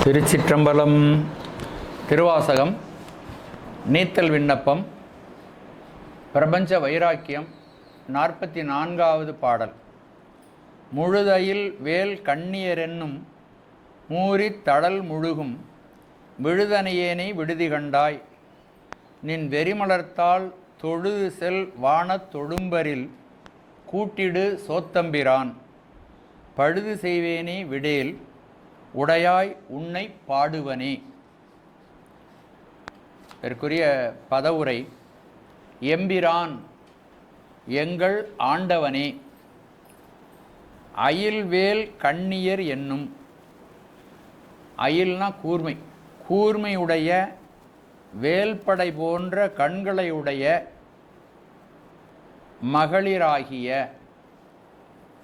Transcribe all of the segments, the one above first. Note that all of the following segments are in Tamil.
திருச்சிற்றம்பலம். திருவாசகம் நீத்தல் விண்ணப்பம் பிரபஞ்ச வைராக்கியம் 44வது பாடல். முழுதயில் வேல் கண்ணியரென்னும் மூரித் தடல் முழுகும் விழுதனையேனை விடுதி கண்டாய் நின் வெறிமலர்த்தால் தொழுது செல் வானத் தொடும்பரில் கூட்டிடு சோத்தம்பிரான் பழுது செய்வேனே விடேல் உடையாய் உன்னை பாடுவனே. இதற்குரிய பதவுரை: எம்பிரான் எங்கள் ஆண்டவனே, அயில்வேல் கண்ணியர் என்னும். அயில்னா கூர்மை, கூர்மையுடைய வேல்படை போன்ற கண்களையுடைய மகளிராகிய,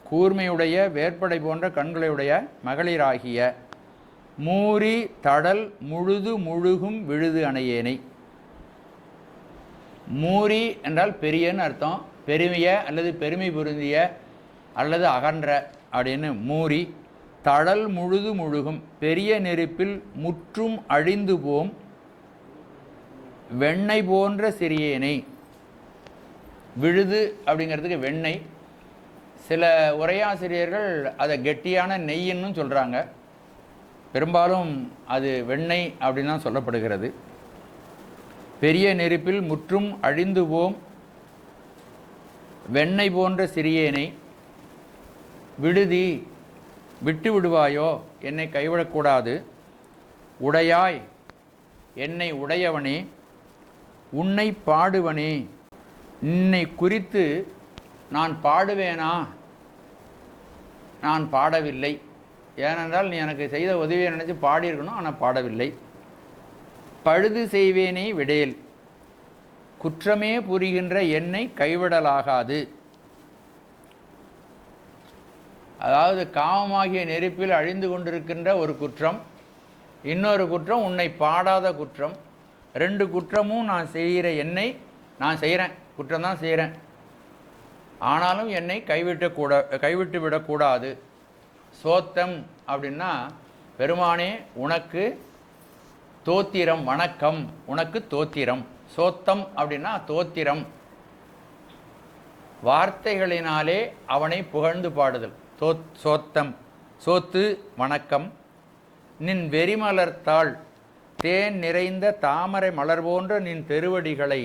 கூர்மையுடைய வேற்படை போன்ற கண்களையுடைய மகளிராகிய மூரி தடல் முழுது முழுகும் விழுது அணையேனை. மூரி என்றால் பெரியன்னு அர்த்தம். பெருமைய அல்லது பெருமை பொருந்திய அல்லது அகன்ற அப்படின்னு மூரி. தடல் முழுது முழுகும் பெரிய நெருப்பில் முற்றும் அழிந்து போம் வெண்ணெய் போன்ற சிறியேனை. விழுது அப்படிங்கிறதுக்கு வெண்ணெய். சில உரையாசிரியர்கள் அதை கெட்டியான நெய்ன்னு சொல்கிறாங்க. பெரும்பாலும் அது வெண்ணெய் அப்படின்னு தான் சொல்லப்படுகிறது. பெரிய நெருப்பில் முற்றும் அழிந்து போம் வெண்ணெய் போன்ற சிறியேனை விடுதி விட்டு விடுவாயோ, என்னை கைவிடக்கூடாது. உடையாய் என்னை உடையவனே, உன்னை பாடுவனே. உன்னை குறித்து நான் பாடுவேனா? நான் பாடவில்லை. ஏனென்றால் நீ எனக்கு செய்த உதவியை நினச்சி பாடியிருக்கணும், ஆனால் பாடவில்லை. பழுது செய்வேனே விடேல், குற்றமே புரிகின்ற என்னை கைவிடலாகாது. அதாவது காமமாகிய நெருப்பில் அழிந்து கொண்டிருக்கின்ற ஒரு குற்றம், இன்னொரு குற்றம் உன்னை பாடாத குற்றம். ரெண்டு குற்றமும் நான் செய்கிற என்னை நான் செய்கிறேன், குற்றம்தான் செய்கிறேன். ஆனாலும் என்னை கைவிட்டு விடக்கூடாது. சோத்தம் அப்படின்னா பெருமானே உனக்கு தோத்திரம், வணக்கம், உனக்கு தோத்திரம். சோத்தம் அப்படின்னா தோத்திரம், வார்த்தைகளினாலே அவனை புகழ்ந்து பாடுதல். சோத்தம், சோத்து, வணக்கம். நின் வெறிமலர்த்தாள் தேன் நிறைந்த தாமரை மலர் போன்ற நின் திருவடிகளை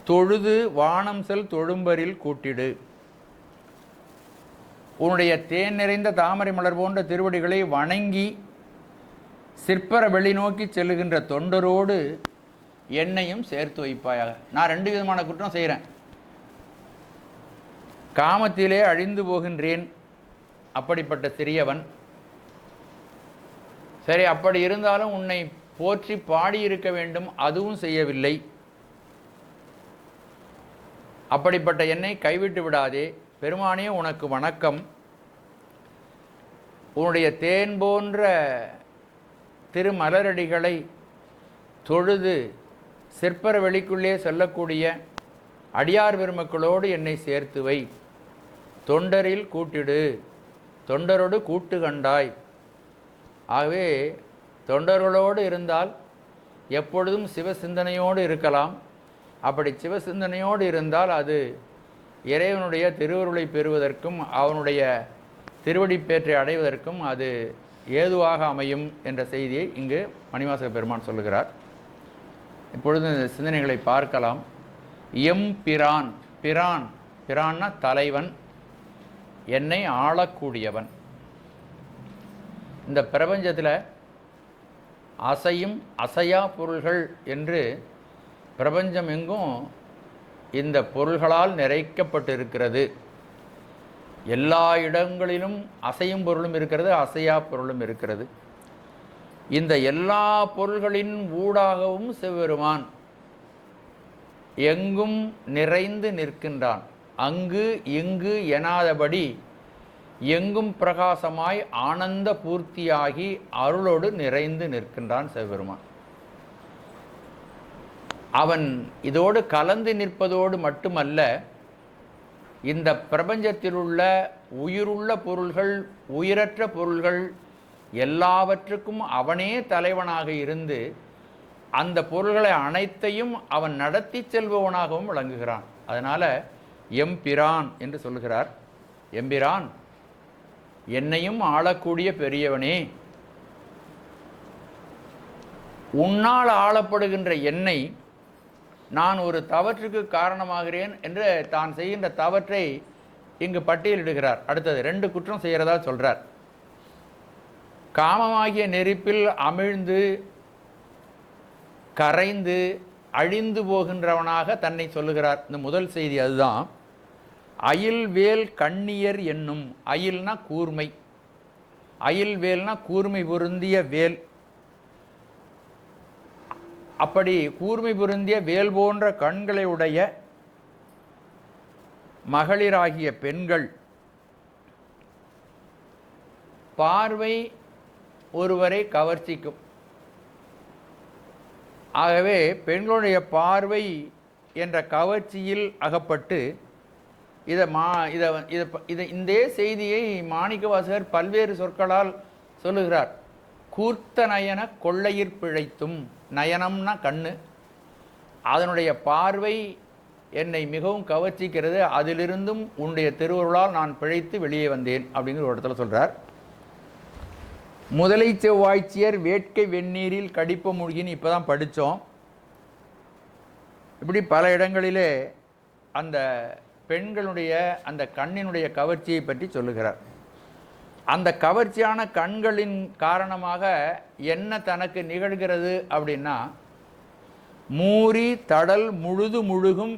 தொழுது வானம் செல் தொழும்பரில் கூட்டிடு. உன்னுடைய தேன் நிறைந்த தாமரை மலர் போன்ற திருவடிகளை வணங்கி சிற்பர வெளி நோக்கி செல்லுகின்ற தொண்டரோடு என்னையும் சேர்த்து வைப்பாயாக. நான் ரெண்டு விதமான குற்றம் செய்கிறேன். காமத்திலே அழிந்து போகின்றேன், அப்படிப்பட்ட சிறியவன். சரி, அப்படி இருந்தாலும் உன்னை போற்றி பாடியிருக்க வேண்டும், அதுவும் செய்யவில்லை. அப்படிப்பட்ட என்னை கைவிட்டு விடாதே. பெருமானே உனக்கு வணக்கம். உன்னுடைய தேன் போன்ற திருமலரடிகளை தொழுது சிற்பர வெளிக்குள்ளே செல்லக்கூடிய அடியார் பெருமக்களோடு என்னை சேர்த்து வை. தொண்டரில் கூட்டிடு, தொண்டரோடு கூட்டு கண்டாய். ஆகவே தொண்டர்களோடு இருந்தால் எப்பொழுதும் சிவசிந்தனையோடு இருக்கலாம். அப்படி சிவசிந்தனையோடு இருந்தால் அது இறைவனுடைய திருவருளை பெறுவதற்கும் அவனுடைய திருவடிப்பேற்றை அடைவதற்கும் அது ஏதுவாக அமையும் என்ற செய்தியை இங்கு மணிவாசக பெருமான் சொல்லுகிறார். இப்பொழுது இந்த சிந்தனைகளை பார்க்கலாம். எம்பிரான், பிரான், பிரான்னா தலைவன், என்னை ஆளக்கூடியவன். இந்த பிரபஞ்சத்தில் அசையும் அசையா பொருள்கள் என்று பிரபஞ்சம் எங்கும் இந்த பொருள்களால் நிறைக்கப்பட்டிருக்கிறது. எல்லா இடங்களிலும் அசையும் பொருளும் இருக்கிறது, அசையா பொருளும் இருக்கிறது. இந்த எல்லா பொருள்களின் ஊடாகவும் சிவபெருமான் எங்கும் நிறைந்து நிற்கின்றான். அங்கு இங்கு எனாதபடி எங்கும் பிரகாசமாய் ஆனந்த பூர்த்தியாகி அருளோடு நிறைந்து நிற்கின்றான் சிவபெருமான். அவன் இதோடு கலந்து நிற்பதோடு மட்டுமல்ல, இந்த பிரபஞ்சத்தில் உள்ள உயிருள்ள பொருள்கள், உயிரற்ற பொருள்கள் எல்லாவற்றுக்கும் அவனே தலைவனாக இருந்து அந்த பொருள்களை அனைத்தையும் அவன் நடத்தி செல்பவனாகவும் விளங்குகிறான். அதனால் எம்பிரான் என்று சொல்லுகிறார். எம்பிரான், என்னையும் ஆளக்கூடிய பெரியவனே, உன்னால் ஆளப்படுகின்ற என்னை நான் ஒரு தவற்றுக்கு காரணமாகிறேன் என்று தான் செய்கின்ற தவற்றை இங்கு பட்டியலிடுகிறார். அடுத்தது 2 குற்றம் செய்கிறதா சொல்கிறார். காமமாகிய நெருப்பில் அமிழ்ந்து கரைந்து அழிந்து போகின்றவனாக தன்னை சொல்லுகிறார். இந்த முதல் செய்தி அதுதான். அயில் வேல் கண்ணியர் என்னும், அயில்னா கூர்மை, அயில் வேல்னா கூர்மை பொருந்திய வேல். அப்படி கூர்மை பொருந்திய வேல் போன்ற கண்களை உடைய மகளிராகிய பெண்கள், பார்வை ஒருவரை கவர்ச்சிக்கும். ஆகவே பெண்களுடைய பார்வை என்ற கவர்ச்சியில் அகப்பட்டு இந்த செய்தியை மாணிக்கவாசகர் பல்வேறு சொற்களால் சொல்லுகிறார். கூர்த்த நயன கொள்ளையிற் பிழைத்தும், நயனம்னா கண்ணு, அதனுடைய பார்வை என்னை மிகவும் கவர்ச்சிக்கிறது, அதிலிருந்தும் உன்னுடைய திருவருளால் நான் பிழைத்து வெளியே வந்தேன் அப்படிங்கிற ஒரு இடத்துல சொல்கிறார். முதலை செவ்வாய்ச்சியர் வேட்கை வெந்நீரில் கடிப்ப மூழ்கின்னு இப்போ தான் படித்தோம். இப்படி பல இடங்களிலே அந்த பெண்களுடைய அந்த கண்ணினுடைய கவர்ச்சியை பற்றி சொல்லுகிறார். அந்த கவர்ச்சியான கண்களின் காரணமாக என்ன தனக்கு நிகழ்கிறது அப்படின்னா, மூரி தடல் முழுது முழுகும்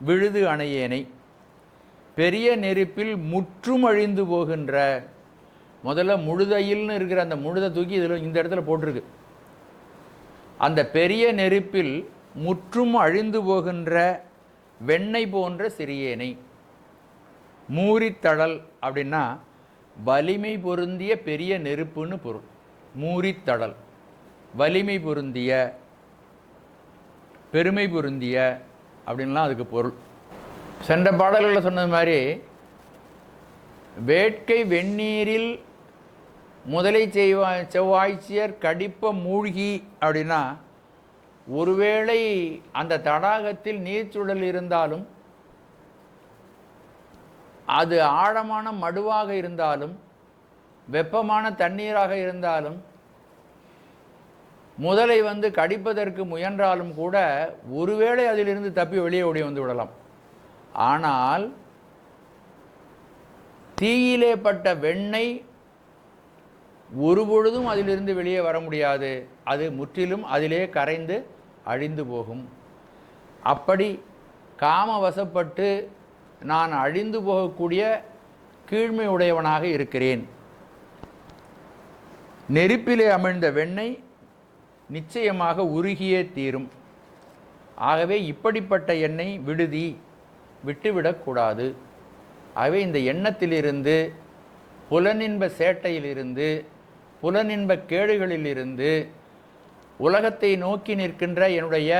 விழுது அணையேனை, பெரிய நெருப்பில் முற்றும் அழிந்து போகின்ற, முதல்ல முழுதையில்னு இருக்கிற அந்த முழுதை தூக்கி இதில் இந்த இடத்துல போட்டிருக்கு. அந்த பெரிய நெருப்பில் முற்றும் அழிந்து போகின்ற வெண்ணெய் போன்ற சிறியேனை. மூரித்தடல் அப்படின்னா வலிமை பொருந்திய பெரிய நெருப்புன்னு பொருள். மூரித்தடல் வலிமை பொருந்திய, பெருமை பொருந்திய அப்படின்லாம் அதுக்கு பொருள். சென்ற பாடல்களில் சொன்னது மாதிரி வேட்கை வெந்நீரில் முதலை செவ்வாய்ச்சியர் கடிப்ப மூழ்கி அப்படின்னா, ஒருவேளை அந்த தடாகத்தில் நீர்ச்சுழல் இருந்தாலும், அது ஆழமான மடுவாக இருந்தாலும், வெப்பமான தண்ணீராக இருந்தாலும், முதலை கடிப்பதற்கு முயன்றாலும் கூட ஒருவேளை அதிலிருந்து தப்பி வெளியே ஓடி வந்து விடலாம். ஆனால் தீயிலே பட்ட வெண்ணெய் ஒருபொழுதும் அதிலிருந்து வெளியே வர முடியாது. அது முற்றிலும் அதிலே கரைந்து அழிந்து போகும். அப்படி காமவசப்பட்டு நான் அழிந்து போகக்கூடிய கீழ்மை உடையவனாக இருக்கிறேன். நெருப்பிலே அமிழ்ந்த வெண்ணெய் நிச்சயமாக உருகியே தீரும். ஆகவே இப்படிப்பட்ட எண்ணெய் விட்டுவிடக்கூடாது. ஆகவே இந்த எண்ணத்திலிருந்து, புலனின்ப சேட்டையிலிருந்து, புலனின்ப கேடுகளிலிருந்து, உலகத்தை நோக்கி நிற்கின்ற என்னுடைய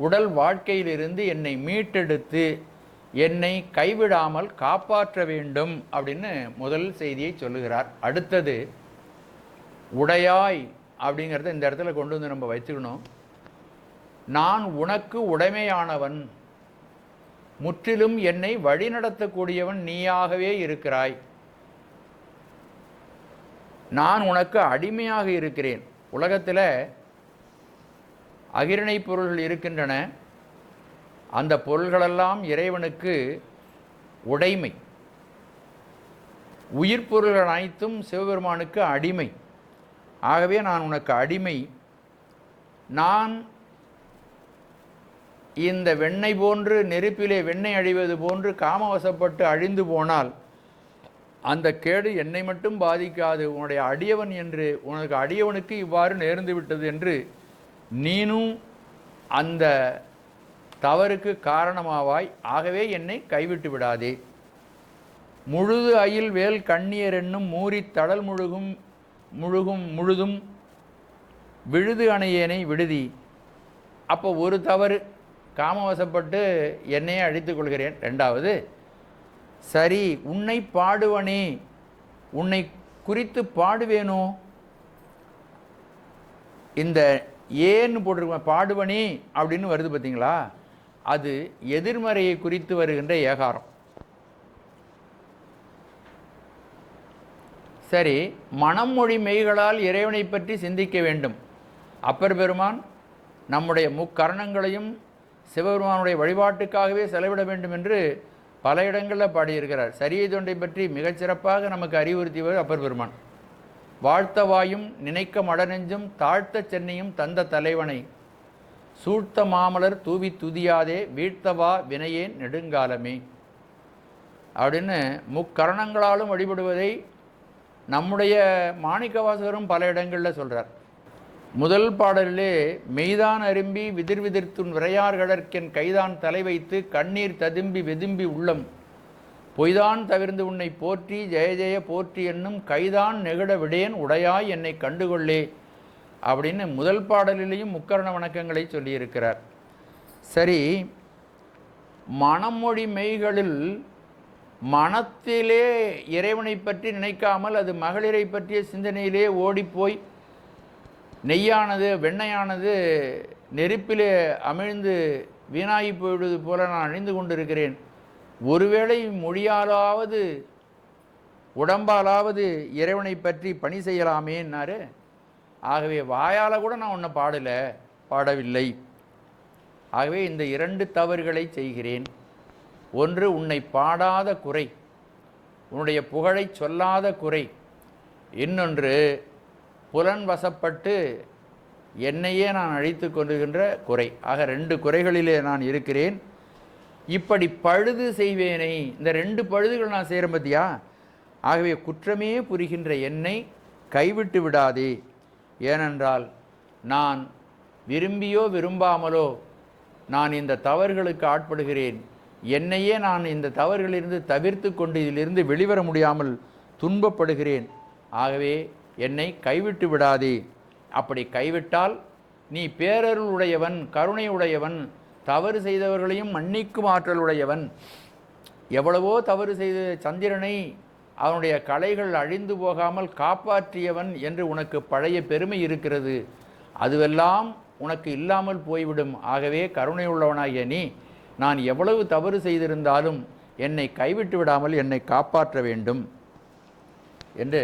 உடல் வாழ்க்கையிலிருந்து என்னை மீட்டெடுத்து என்னை கைவிடாமல் காப்பாற்ற வேண்டும் அப்படின்னு முதல் செய்தியை சொல்லுகிறார். அடுத்தது உடையாய் அப்படிங்கிறத இந்த இடத்துல கொண்டு வந்து நம்ம வச்சுக்கணும். நான் உனக்கு உடைமையானவன், முற்றிலும் என்னை வழிநடத்தக்கூடியவன் நீயாகவே இருக்கிறாய். நான் உனக்கு அடிமையாக இருக்கிறேன். உலகத்தில் அகிரணை பொருள்கள் இருக்கின்றன. அந்த பொருள்களெல்லாம் இறைவனுக்கு உடைமை. உயிர் பொருள்கள் அனைத்தும் சிவபெருமானுக்கு அடிமை. ஆகவே நான் உனக்கு அடிமை. நான் இந்த வெண்ணெய் போன்று, நெருப்பிலே வெண்ணெய் அழிவது போன்று காமவசப்பட்டு அழிந்து போனால் அந்த கேடு என்னை மட்டும் பாதிக்காது, உன்னுடைய அடியவன் என்று, உனக்கு அடியவனுக்கு இவ்வாறு நேர்ந்து விட்டது என்று நீனும் அந்த தவறுக்கு காரணமாவாய். ஆகவே என்னை கைவிட்டு விடாதே. முழுது அயில் வேல் கண்ணியர் என்னும் மூரி தடல் முழுதும் விழுது அணையேனை விடுதி. அப்போ ஒரு தவறு, காமவசப்பட்டு என்னையே அழித்துக் கொள்கிறேன். ரெண்டாவது, சரி உன்னை பாடுவனே, உன்னை குறித்து பாடுவேனோ? இந்த ஏன்னு போட்டிருக்க பாடுவனி அப்படின்னு வருது பார்த்தீங்களா, அது எதிர்மறையை குறித்து வருகின்ற ஏகாரம். சரி, மனம் மொழி மெய்களால் இறைவனை பற்றி சிந்திக்க வேண்டும். அப்பர் பெருமான் நம்முடைய முக்கரணங்களையும் சிவபெருமானுடைய வழிபாட்டுக்காகவே செலவிட வேண்டும் என்று பல இடங்களில் பாடியிருக்கிறார். சரியை தொண்டை பற்றி மிகச்சிறப்பாக நமக்கு அறிவுறுத்தியவர் அப்பர் பெருமான். வாழ்த்த வாயும் நினைக்க மடநெஞ்சும் தாழ்த்த சென்னையும் தந்த தலைவனை சூழ்த்த மாமலர் தூவி துதியாதே வீழ்த்தவா வினையேன் நெடுங்காலமே அப்படின்னு முக்கரணங்களாலும் வழிபடுவதை நம்முடைய மாணிக்கவாசகரும் பல இடங்களில் சொல்கிறார். முதல் பாடலிலே மெய்தான் அரும்பி விதிர் விதிர்த்துன் விரையார்கடற்கென் கைதான் தலை வைத்து கண்ணீர் ததும்பி வெதும்பி உள்ளம் பொய்தான் தவிர்ந்து உன்னை போற்றி ஜெய ஜெய போற்றி என்னும் கைதான் நெகிட விடேன் உடையாய் என்னை கண்டுகொள்ளே அப்படின்னு முதல் பாடலிலேயும் முக்கரண வணக்கங்களை சொல்லியிருக்கிறார். சரி, மனமொழி மெய்களில் மனத்திலே இறைவனை பற்றி நினைக்காமல் அது மகளிரை பற்றிய சிந்தனையிலே ஓடிப்போய் நெய்யானது வெண்ணையானது நெருப்பிலே அமிழ்ந்து வீணாகி போய்விடுவது போல நான் அணிந்து கொண்டிருக்கிறேன். ஒருவேளை மொழியாலாவது உடம்பாலாவது இறைவனை பற்றி பணி செய்யலாமேன்னாரு. ஆகவே வாயால் கூட நான் ஒன்றை பாடவில்லை. ஆகவே இந்த இரண்டு தவறுகளை செய்கிறேன். ஒன்று, உன்னை பாடாத குறை, உன்னுடைய புகழை சொல்லாத குறை. இன்னொன்று, புலன் வசப்பட்டு என்னையே நான் அழித்து கொண்டுகின்ற குறை. ஆக ரெண்டு குறைகளிலே நான் இருக்கிறேன். இப்படி பழுது செய்வேனை, இந்த ரெண்டு பழுதுகள் நான் செய்கிறேன் பற்றியா. ஆகவே குற்றமே புரிகின்ற என்னை கைவிட்டு விடாதே. ஏனென்றால் நான் விரும்பியோ விரும்பாமலோ நான் இந்த தவறுகளுக்கு ஆட்படுகிறேன். என்னையே நான் இந்த தவறுகளிலிருந்து தவிர்த்து கொண்டு இதிலிருந்து வெளிவர முடியாமல் துன்பப்படுகிறேன். ஆகவே என்னை கைவிட்டு விடாதே. அப்படி கைவிட்டால் நீ பேரருள் உடையவன், கருணை உடையவன், தவறு செய்தவர்களையும் மன்னிக்கும் ஆற்றல் உடையவன். எவ்வளவோ தவறு செய்த சந்திரனை அவனுடைய கலைகள் அழிந்து போகாமல் காப்பாற்றியவன் என்று உனக்கு பழைய பெருமை இருக்கிறது. அதுவெல்லாம் உனக்கு இல்லாமல் போய்விடும். ஆகவே கருணை உள்ளவனாகிய நீ நான் எவ்வளவு தவறு செய்திருந்தாலும் என்னை கைவிட்டு விடாமல் என்னை காப்பாற்ற வேண்டும் என்று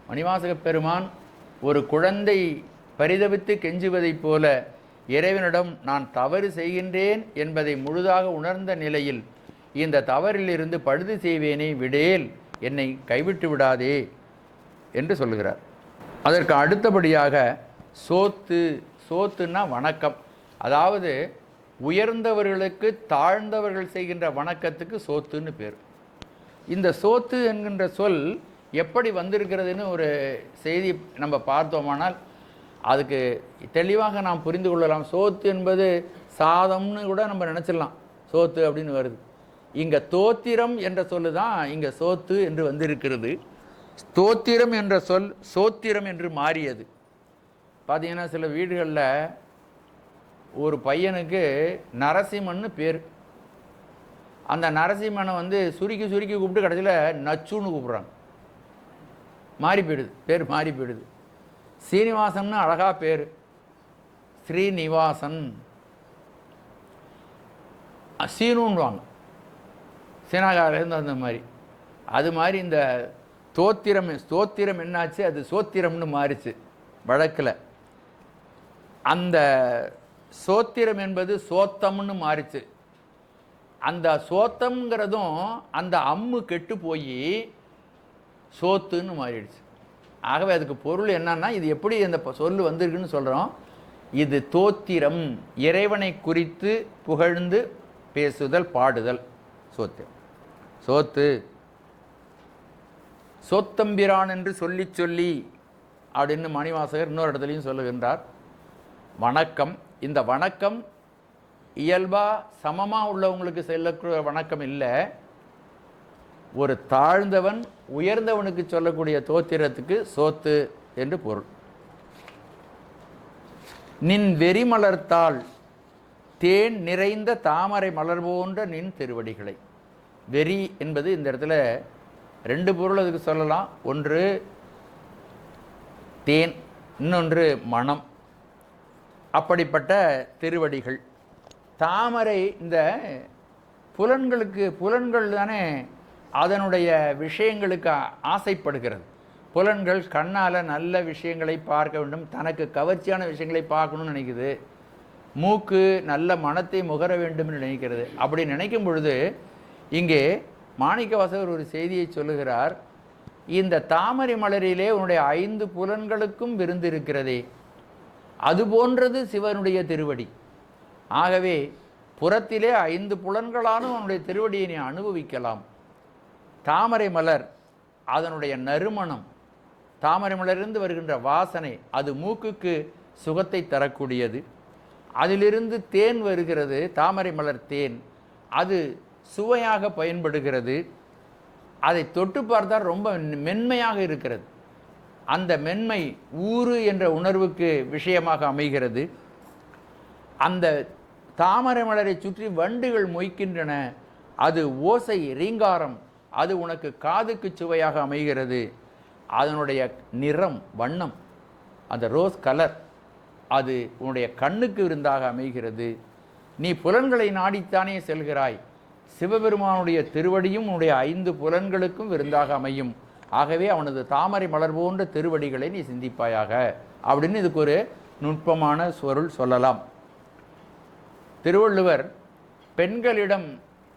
மணிவாசகப் பெருமான் ஒரு குழந்தை பரிதவித்து கெஞ்சுவதைப் போல இறைவனிடம் நான் தவறு செய்கின்றேன் என்பதை முழுதாக உணர்ந்த நிலையில் இந்த தவறிலிருந்து பழுது செய்வேனே விடேல், என்னை கைவிட்டு விடாதே என்று சொல்லுகிறார். அதற்கு அடுத்தபடியாக சோத்துன்னா வணக்கம். அதாவது உயர்ந்தவர்களுக்கு தாழ்ந்தவர்கள் செய்கின்ற வணக்கத்துக்கு சோத்துன்னு பேர். இந்த சோத்து என்கின்ற சொல் எப்படி வந்திருக்கிறதுன்னு ஒரு செய்தி நம்ம பார்த்தோமானால் அதுக்கு தெளிவாக நாம் புரிந்து கொள்ளலாம். சோத்து என்பது சாதம்னு கூட நம்ம நினச்சிடலாம், சோத்து அப்படின்னு வருது. இங்கே தோத்திரம் என்ற சொல்லு தான் இங்கே சோத்து என்று வந்திருக்கிறது. ஸ்தோத்திரம் என்ற சொல் சோத்திரம் என்று மாறியது. பார்த்தீங்கன்னா சில வீடுகளில் ஒரு பையனுக்கு நரசிம்மன்னு பேர். அந்த நரசிம்மனை சுருக்கி கூப்பிட்டு கடைசியில் நச்சுன்னு கூப்பிட்றாங்க. மாறி போயிடுது, பேர் மாறி போயிடுது. சீனிவாசன்னு அழகாக பேர், ஸ்ரீனிவாசன். சீனுன்னுவாங்க, சீனாகாரிலேருந்து அந்த மாதிரி. அது மாதிரி இந்த ஸ்தோத்திரம் என்னாச்சு, அது சோத்திரம்னு மாறிச்சு வழக்கில். அந்த சோத்திரம் என்பது சோத்தம்னு மாறிச்சு. அந்த சோத்தம்ங்கிறதும் அந்த அம்மு கெட்டு போய் சோத்துன்னு மாறிடுச்சு. ஆகவே அதுக்கு பொருள் என்னன்னா, இது எப்படி அந்த சொல்லு வந்திருக்குன்னு சொல்கிறோம். இது தோத்திரம், இறைவனை குறித்து புகழ்ந்து பேசுதல், பாடுதல். சோத்திரம், சோத்து சோத்தம்பிரான் என்று சொல்லி சொல்லி அப்படின்னு மணிவாசகர் இன்னொரு இடத்துலையும் சொல்லுகின்றார். வணக்கம், இந்த வணக்கம் இயல்பாக சமமாக உள்ளவங்களுக்கு செல்லக்கூடிய வணக்கம் இல்லை. ஒரு தாழ்ந்தவன் உயர்ந்தவனுக்கு சொல்லக்கூடிய தோத்திரத்துக்கு சோத்து என்று பொருள். நின் வெறி மலர்த்தாள் தேன் நிறைந்த தாமரை மலர் போன்ற நின் திருவடிகளை. வெறி என்பது இந்த இடத்துல ரெண்டு பொருள் அதுக்கு சொல்லலாம். ஒன்று, தேன், இன்னொன்று மனம். அப்படிப்பட்ட திருவடிகள். தாமரை இந்த புலன்கள் தானே அதனுடைய விஷயங்களுக்கு ஆசைப்படுகிறது. புலன்கள் கண்ணால் நல்ல விஷயங்களை பார்க்க வேண்டும், தனக்கு கவர்ச்சியான விஷயங்களை பார்க்கணும்னு நினைக்குது. மூக்கு நல்ல மனத்தை முகர வேண்டும் என்று நினைக்கிறது. அப்படி நினைக்கும் பொழுது இங்கே மாணிக்கவாசகர் ஒரு செய்தியை சொல்லுகிறார். இந்த தாமரை மலரிலே உன்னுடைய 5 புலன்களுக்கும் விருந்து இருக்கிறதே, அது போன்றது சிவனுடைய திருவடி. ஆகவே புறத்திலே 5 புலன்களாலும் உன்னுடைய திருவடியை நீ அனுபவிக்கலாம். தாமரை மலர் அதனுடைய நறுமணம், தாமரை மலரிலிருந்து வருகின்ற வாசனை, அது மூக்குக்கு சுகத்தை தரக்கூடியது. அதிலிருந்து தேன் வருகிறது, தாமரை மலர் தேன், அது சுவையாக பயன்படுகிறது. அதை தொட்டு பார்த்தால் ரொம்ப மென்மையாக இருக்கிறது. அந்த மென்மை ஊறு என்ற உணர்வுக்கு விஷயமாக அமைகிறது. அந்த தாமரை மலரை சுற்றி வண்டுகள் மொய்க்கின்றன, அது ஓசை, ரீங்காரம், அது உனக்கு காதுக்கு சுவையாக அமைகிறது. அதனுடைய நிறம், வண்ணம், அந்த ரோஸ் கலர், அது உன்னுடைய கண்ணுக்கு விருந்தாக அமைகிறது. நீ புலன்களை நாடித்தானே செல்கிறாய், சிவபெருமானுடைய திருவடியும் உன்னுடைய 5 புலன்களுக்கும் விருந்தாக அமையும். ஆகவே அவனது தாமரை மலர் போன்ற திருவடிகளை நீ சிந்திப்பாயாக அப்படின்னு இதுக்கு ஒரு நுட்பமான பொருள் சொல்லலாம். திருவள்ளுவர் பெண்களிடம்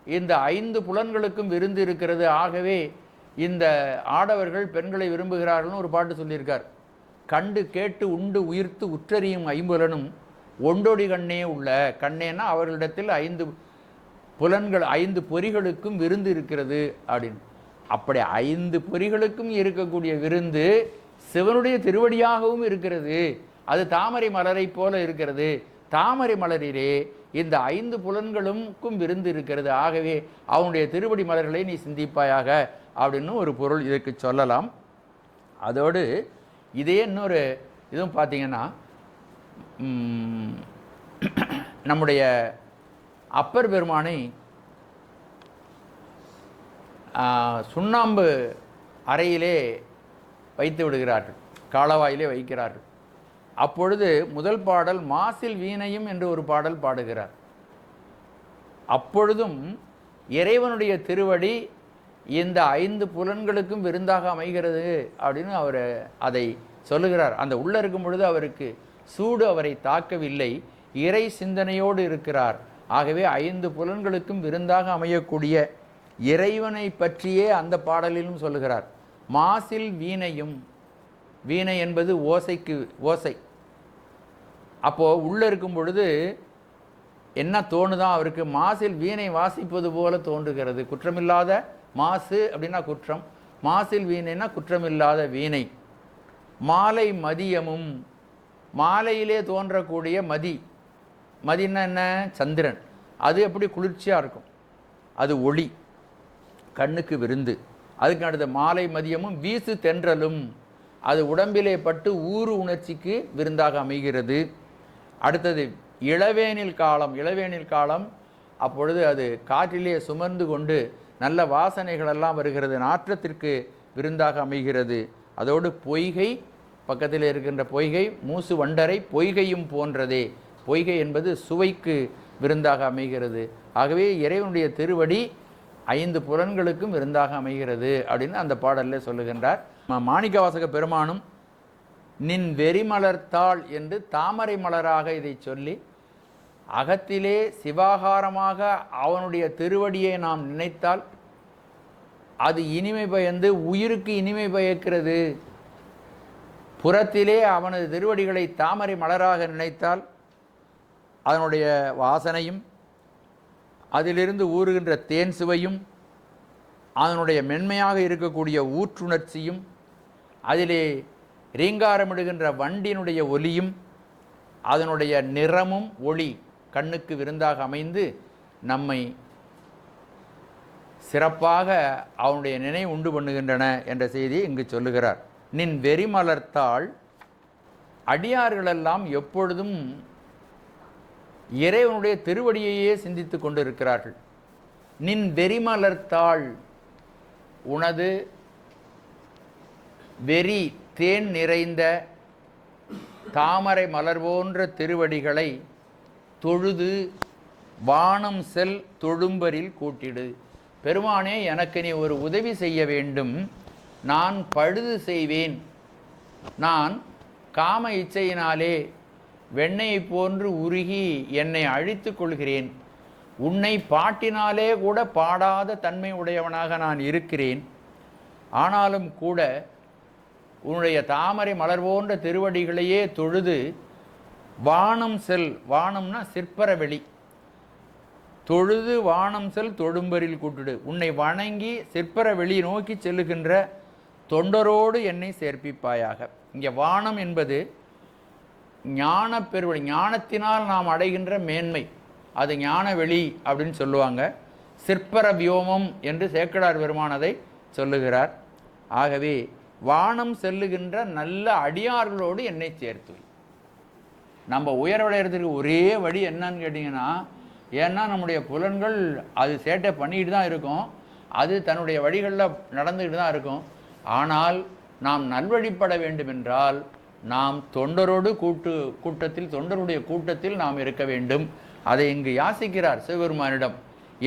இந்த 5 புலன்களுக்கும் விருந்து இருக்கிறது, ஆகவே இந்த ஆடவர்கள் பெண்களை விரும்புகிறார்கள்னு ஒரு பாட்டு சொல்லியிருக்கார். கண்டு கேட்டு உண்டு உயிர்த்து உற்றறியும் 5 ஒண்டொடி கண்ணே உள்ள. கண்ணேன்னா அவர்களிடத்தில் 5 புலன்கள், 5 பொறிகளுக்கும் விருந்து இருக்கிறது அப்படின்னு. அப்படி 5 பொறிகளுக்கும் இருக்கக்கூடிய விருந்து சிவனுடைய திருவடியாகவும் இருக்கிறது. அது தாமரை மலரை போல இருக்கிறது. தாமரை மலரிலே இந்த 5 புலன்களுக்கும் விருந்து இருக்கிறது. ஆகவே அவனுடைய திருவடி மலர்களை நீ சிந்திப்பாயாக அப்படின்னு ஒரு பொருள் இதற்கு சொல்லலாம். அதோடு இதே இன்னொரு இதுவும் பார்த்தீங்கன்னா, நம்முடைய அப்பர் பெருமானை சுண்ணாம்பு அறையிலே வைத்து விடுகிறார்கள், காலவாயிலே வைக்கிறார்கள். அப்பொழுது முதல் பாடல் மாசில் வீணையும் என்று ஒரு பாடல் பாடுகிறார். அப்பொழுதும் இறைவனுடைய திருவடி இந்த 5 புலன்களுக்கும் விருந்தாக அமைகிறது அப்படின்னு அவர் அதை சொல்லுகிறார். அந்த உள்ள இருக்கும் பொழுது அவருக்கு சூடு அவரை தாக்கவில்லை, இறை சிந்தனையோடு இருக்கிறார். ஆகவே 5 புலன்களுக்கும் விருந்தாக அமையக்கூடிய இறைவனை பற்றியே அந்த பாடலிலும் சொல்லுகிறார். மாசில் வீணையும், வீணை என்பது ஓசைக்கு ஓசை. அப்போது உள்ளே இருக்கும் பொழுது என்ன தோணுதான் அவருக்கு, மாசில் வீணை வாசிப்பது போல தோன்றுகிறது. குற்றமில்லாத மாசு அப்படின்னா குற்றம், மாசில் வீணைன்னா குற்றமில்லாத வீணை. மாலை மதியமும், மாலையிலே தோன்றக்கூடிய மதி, மதின்னா என்ன, சந்திரன், அது எப்படி குளிர்ச்சியாக இருக்கும், அது ஒளி, கண்ணுக்கு விருந்து. அதுக்கு அடுத்த மாலை மதியமும் வீசு தென்றலும், அது உடம்பிலே பட்டு ஊறு உணர்ச்சிக்கு விருந்தாக அமைகிறது. அடுத்தது இளவேனில் காலம், இளவேனில் காலம், அப்பொழுது அது காற்றிலே சுமந்து கொண்டு நல்ல வாசனைகளெல்லாம் வருகிறது, நாற்றத்திற்கு விருந்தாக அமைகிறது. அதோடு பொய்கை, பக்கத்தில் இருக்கின்ற பொய்கை, மூசு வண்டரை பொய்கையும் போன்றதே, பொய்கை என்பது சுவைக்கு விருந்தாக அமைகிறது. ஆகவே இறைவனுடைய திருவடி 5 புலன்களுக்கும் விருந்தாக அமைகிறது அப்படின்னு அந்த பாடலில் சொல்லுகின்றார். மாணிக்கவாசக பெருமானும் நின் வெறிமலர்த்தாள் என்று தாமரை மலராக இதை சொல்லி, அகத்திலே சிவாகாரமாக அவனுடைய திருவடியை நாம் நினைத்தால் அது இனிமை பயந்து உயிருக்கு இனிமை பயக்கிறது. புறத்திலே அவனது திருவடிகளை தாமரை மலராக நினைத்தால் அதனுடைய வாசனையும், அதிலிருந்து ஊறுகின்ற தேன் சுவையும், அதனுடைய மென்மையாக இருக்கக்கூடிய ஊற்றுணர்ச்சியும், அதிலே ரீங்காரமிடுகின்ற வண்டினுடைய ஒலியும், அதனுடைய நிறமும் ஒளி கண்ணுக்கு விருந்தாக அமைந்து நம்மை சிறப்பாக அவனுடைய நினைவு உண்டு பண்ணுகின்றன என்ற செய்தியை இங்கு சொல்லுகிறார். நின் வெறிமலர்த்தாள், அடியார்களெல்லாம் எப்பொழுதும் இறைவனுடைய திருவடியையே சிந்தித்து கொண்டு இருக்கிறார்கள். நின் வெறிமலர்த்தாள், உனது வெறி தேன் நிறைந்த தாமரை மலர் போன்ற திருவடிகளை தொழுது வானம் செல் தொழும்பரில் கூட்டிடு. பெருமானே, எனக்கு நீ ஒரு உதவி செய்ய வேண்டும். நான் பழுது செய்வேன். நான் காம இச்சையினாலே வெண்ணெயை போன்று உருகி என்னை அழித்து கொள்கிறேன். உன்னை பாட்டினாலே கூட பாடாத தன்மை உடையவனாக நான் இருக்கிறேன். ஆனாலும் கூட உன்னுடைய தாமரை மலர் போன்ற திருவடிகளையே தொழுது வானம் செல், வானம்னா சிற்பர வெளி, தொழுது வானம் செல் தொழும்பரில் கூட்டிடு. உன்னை வணங்கி சிற்பர வெளி நோக்கி செல்லுகின்ற தொண்டரோடு என்னை சேர்ப்பிப்பாயாக. இங்கே வானம் என்பது ஞான பெருவழி, ஞானத்தினால் நாம் அடைகின்ற மேன்மை, அது ஞான வெளி அப்படின்னு சொல்லுவாங்க. சிற்பர வியோமம் என்று சேக்கிழார் பெருமான் அதை சொல்லுகிறார். ஆகவே வானம் செல்லுகின்ற நல்ல அடியார்களோடு என்னை சேர்த்து. நம்ம உயர்வடைகிறதுக்கு ஒரே வழி என்னன்னு கேட்டிங்கன்னா, ஏன்னா நம்முடைய புலன்கள் அது சேட்டை பண்ணிக்கிட்டு தான் இருக்கும், அது தன்னுடைய வழிகளில் நடந்துக்கிட்டு தான் இருக்கும். ஆனால் நாம் நல்வழிப்பட வேண்டுமென்றால் நாம் தொண்டரோடு கூட்டத்தில் தொண்டருடைய கூட்டத்தில் நாம் இருக்க வேண்டும். அதை இங்கு யாசிக்கிறார் சிவபெருமானிடம்.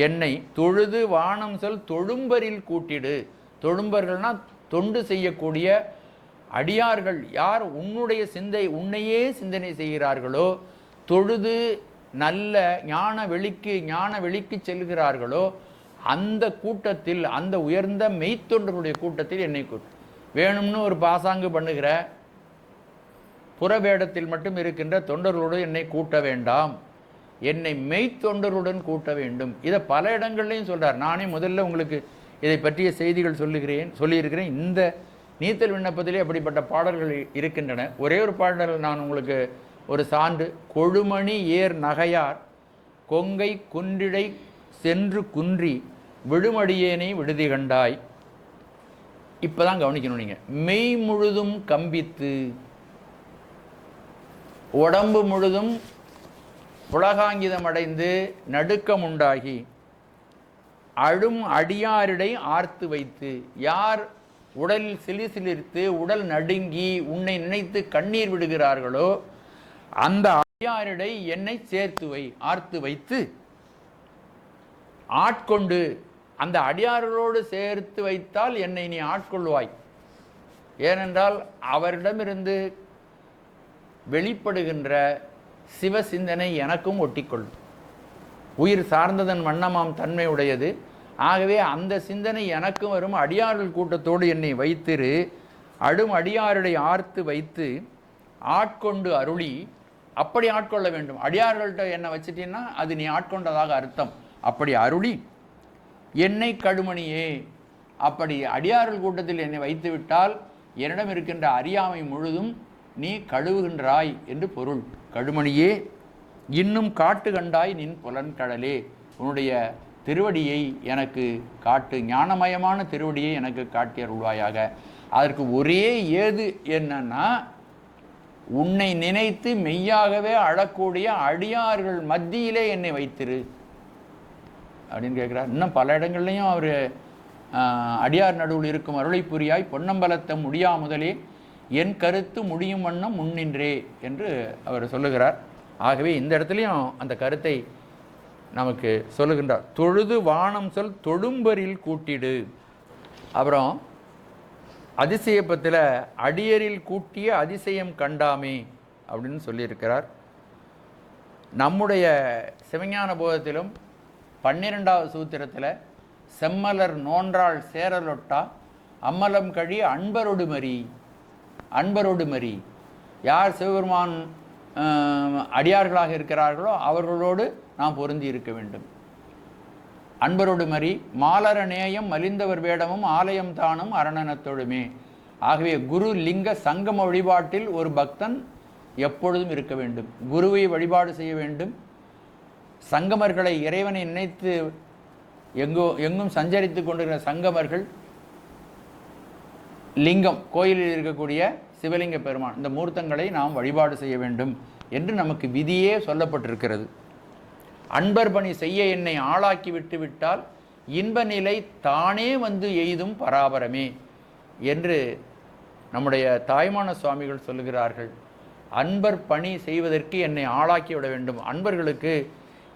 என்னை தொழுது வானம் செல் தொழும்பரில் கூட்டிடு. தொழும்பர்கள்னா தொண்டு செய்யக்கூடிய அடியார்கள் யார் உன்னுடைய உன்னையே சிந்தனை செய்கிறார்களோ, தொழுது நல்ல ஞான வெளிக்கு செல்கிறார்களோ, அந்த கூட்டத்தில், அந்த உயர்ந்த மெய்த்தொண்டருடைய கூட்டத்தில் என்னை கூட்டு. வேணும்னு ஒரு பாசாங்கு பண்ணுகிற புறவேடத்தில் மட்டும் இருக்கின்ற தொண்டர்களோடு என்னை கூட்ட வேண்டாம், என்னை மெய்த்தொண்டருடன் கூட்ட வேண்டும். இதை பல இடங்கள்லையும் சொல்கிறார். நானே முதல்ல உங்களுக்கு இதை பற்றிய செய்திகள் சொல்லியிருக்கிறேன். இந்த நீத்தல் விண்ணப்பத்திலே அப்படிப்பட்ட பாடல்கள் இருக்கின்றன. ஒரே ஒரு பாடல் நான் உங்களுக்கு ஒரு சான்று. கொழுமணி ஏர் நகையார் கொங்கை குன்றிடை சென்று குன்றி விடுமடியேனை விடுதி கண்டாய். இப்போ தான் கவனிக்கணும் நீங்கள். மெய் முழுதும் கம்பித்து, உடம்பு முழுதும் புலகாங்கிதம் அடைந்து நடுக்கம் உண்டாகி அழும் அடியாரிடை ஆர்த்து வைத்து, யார் உடலில் சிலிர்த்து உடல் நடுங்கி உன்னை நினைத்து கண்ணீர் விடுகிறார்களோ அந்த அடியாரிடை என்னை ஆர்த்து வைத்து ஆட்கொண்டு, அந்த அடியார்களோடு சேர்த்து வைத்தால் என்னை நீ ஆட்கொள்வாய். ஏனென்றால் அவரிடமிருந்து வெளிப்படுகின்ற சிவ சிந்தனை எனக்கும் ஒட்டிக்கொள்ளும். உயிர் சார்ந்ததன் வண்ணமாம் தன்மை உடையது. ஆகவே அந்த சிந்தனை எனக்கும் வரும். அடியார்கள் கூட்டத்தோடு என்னை வைத்திரு. அடும் அடியாருடைய ஆர்த்து வைத்து ஆட்கொண்டு அருளி. அப்படி ஆட்கொள்ள வேண்டும். அடியார்கள்ட்ட என்னை வச்சிட்டீங்கன்னா அது நீ ஆட்கொண்டதாக அர்த்தம். அப்படி அருளி என்னை கடுமணியே, அப்படி அடியார்கள் கூட்டத்தில் என்னை வைத்து விட்டால் என்னிடம் இருக்கின்ற அறியாமை முழுதும் நீ கழுவுகின்றாய் என்று பொருள். கடுமணியே, இன்னும் காட்டு கண்டாய் நின் புலன்கடலே, உன்னுடைய திருவடியை எனக்கு காட்டு, ஞானமயமான திருவடியை எனக்கு காட்டி அருள்வாயாக. அதற்கு ஒரே ஏது என்னன்னா, உன்னை நினைத்து மெய்யாகவே அழக்கூடிய அடியார்கள் மத்தியிலே என்னை வைத்திரு அப்படின்னு கேட்குறார். இன்னும் பல இடங்கள்லையும் அவர் அடியார் நடுவில் இருக்கும் அருளை புரியாய் பொன்னம்பலத்தை முடியா முதலே என் கருத்து முடியும் வண்ணம் முன்னின்றே என்று அவர் சொல்லுகிறார். ஆகவே இந்த இடத்துலையும் அந்த கருத்தை நமக்கு சொல்லுகின்றார். தொழுது வானம் சொல் தொழும்பரில் கூட்டிடு. அப்புறம் அதிசயப்பத்தில் அடியரில் கூட்டிய அதிசயம் கண்டாமே அப்படின்னு சொல்லியிருக்கிறார். நம்முடைய சிவஞான போதத்திலும் 12வது சூத்திரத்தில் செம்மலர் நோன்றாள் சேரலொட்டா அம்மலம் கழி அன்பரோடு மறி, யார் சிவபெருமான் அடியார்களாக இருக்கிறார்களோ அவர்களோடு நாம் பொருந்தி இருக்க வேண்டும். அன்பரோடு மறி மாலர நேயம் மலிந்தவர் வேடமும் ஆலயம் தானும் அரணனத்தொழுமே. ஆகவே குரு லிங்க சங்கம வழிபாட்டில் ஒரு பக்தன் எப்பொழுதும் இருக்க வேண்டும். குருவை வழிபாடு செய்ய வேண்டும். சங்கமர்களை, இறைவனை நினைத்து எங்கும் சஞ்சரித்து கொண்டிருக்கிற சங்கமர்கள், லிங்கம் கோயிலில் இருக்கக்கூடிய சிவலிங்க பெருமான், இந்த மூர்த்தங்களை நாம் வழிபாடு செய்ய வேண்டும் என்று நமக்கு விதியே சொல்லப்பட்டிருக்கிறது. அன்பர் பணி செய்ய என்னை ஆளாக்கி விட்டால் இன்ப நிலை தானே வந்து எய்தும் பராபரமே என்று நம்முடைய தாய்மான சுவாமிகள் சொல்லுகிறார்கள். அன்பர் பணி செய்வதற்கு என்னை ஆளாக்கி விட வேண்டும். அன்பர்களுக்கு,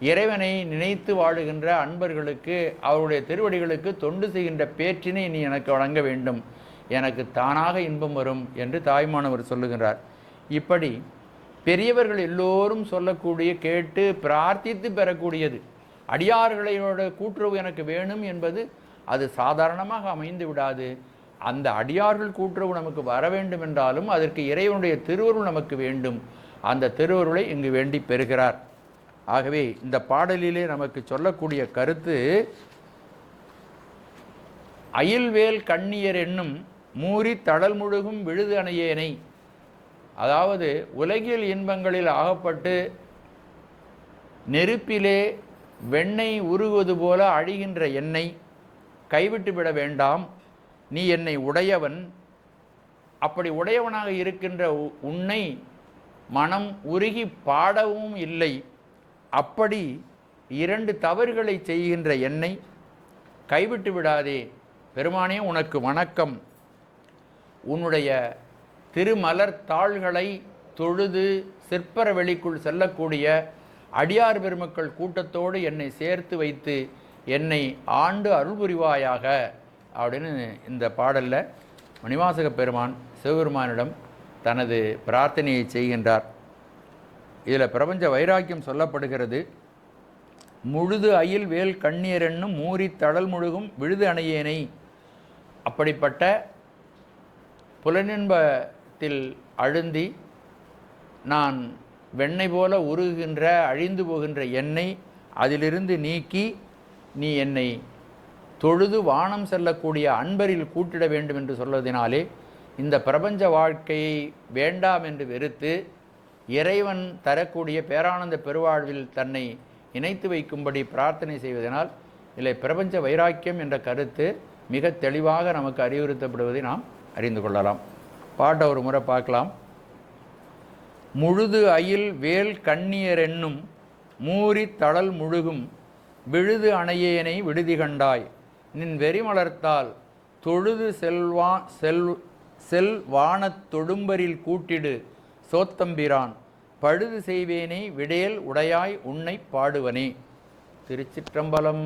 இறைவனை நினைத்து வாழுகின்ற அன்பர்களுக்கு, அவருடைய திருவடிகளுக்கு தொண்டு செய்கின்ற பேற்றினை நீ எனக்கு வழங்க வேண்டும், எனக்கு தானாக இன்பம் வரும் என்று தாய்மானவர் சொல்லுகிறார். இப்படி பெரியவர்கள் எல்லோரும் சொல்லக்கூடிய, கேட்டு பிரார்த்தித்து பெறக்கூடியது. அடியார்களோட கூட்டுறவு எனக்கு வேணும் என்பது அது சாதாரணமாக அமைந்து விடாது. அந்த அடியார்கள் கூட்டுறவு நமக்கு வர வேண்டும் என்றாலும் அதற்கு இறைவனுடைய திருவருள் நமக்கு வேண்டும். அந்த திருவருளை இங்கு வேண்டி பெறுகிறார். ஆகவே இந்த பாடலிலே நமக்கு சொல்லக்கூடிய கருத்து, அயில்வேல் கண்ணியர் என்னும் மூரி தடல் முழுகும் விழுது அணையேனை. அதாவது உலகில் இன்பங்களில் ஆகப்பட்டு நெருப்பிலே வெண்ணெய் உருகுவது போல அழிகின்ற என்னை கைவிட்டு விட வேண்டாம். நீ என்னை உடையவன். அப்படி உடையவனாக இருக்கின்ற உன்னை மனம் உருகி பாடவும் இல்லை. அப்படி 2 தவறுகளை செய்கின்ற என்னை கைவிட்டு விடாதே. பெருமானே, உனக்கு வணக்கம். உன்னுடைய திருமலர் தாள்களை தொழுது சிற்பர வெளிக்குள் செல்லக்கூடிய அடியார் பெருமக்கள் கூட்டத்தோடு என்னை சேர்த்து வைத்து என்னை ஆண்டு அருள் புரிவாயாக அப்படின்னு இந்த பாடலில் மணிவாசக பெருமான் சிவபெருமானிடம் தனது பிரார்த்தனையை செய்கின்றார். இதில் பிரபஞ்ச வைராக்கியம் சொல்லப்படுகிறது. முழுது அயில் வேல் கண்ணீர் என்னும் மூரி தடல் முழுகும் விழுது அணையேனை. அப்படிப்பட்ட புலனின்பத்தில் அழுந்தி நான் வெண்ணெய் போல உருகுகின்ற அழிந்து போகின்ற என்னை அதிலிருந்து நீக்கி நீ என்னை தொழுது வானம் செல்லக்கூடிய அன்பரில் கூட்டிட வேண்டும் என்று சொல்வதனாலே இந்த பிரபஞ்ச வாழ்க்கையை வேண்டாம் என்று வெறுத்து இறைவன் தரக்கூடிய பேரானந்த பெருவாழ்வில் தன்னை இணைத்து வைக்கும்படி பிரார்த்தனை செய்வதனால் இல்லை பிரபஞ்ச வைராக்கியம் என்ற கருத்து மிக தெளிவாக நமக்கு அறிவுறுத்தப்படுவதை நாம் அறிந்து கொள்ளலாம். பாட்டை ஒரு முறை பார்க்கலாம். முழுது அயில் வேல் கண்ணியர் என்னும் மூரி தடல் முழுகும் விழுது அணையேனை விடுதி கண்டாய். நின் வெறிமலர்த்தால் தொழுது செல்வானத் தொடும்பரில் கூட்டிடு சோத்தம்பிரான் பழுது செய்வேனே விடேல் உடையாய் உன்னை பாடுவனே. திருச்சிற்றம்பலம்.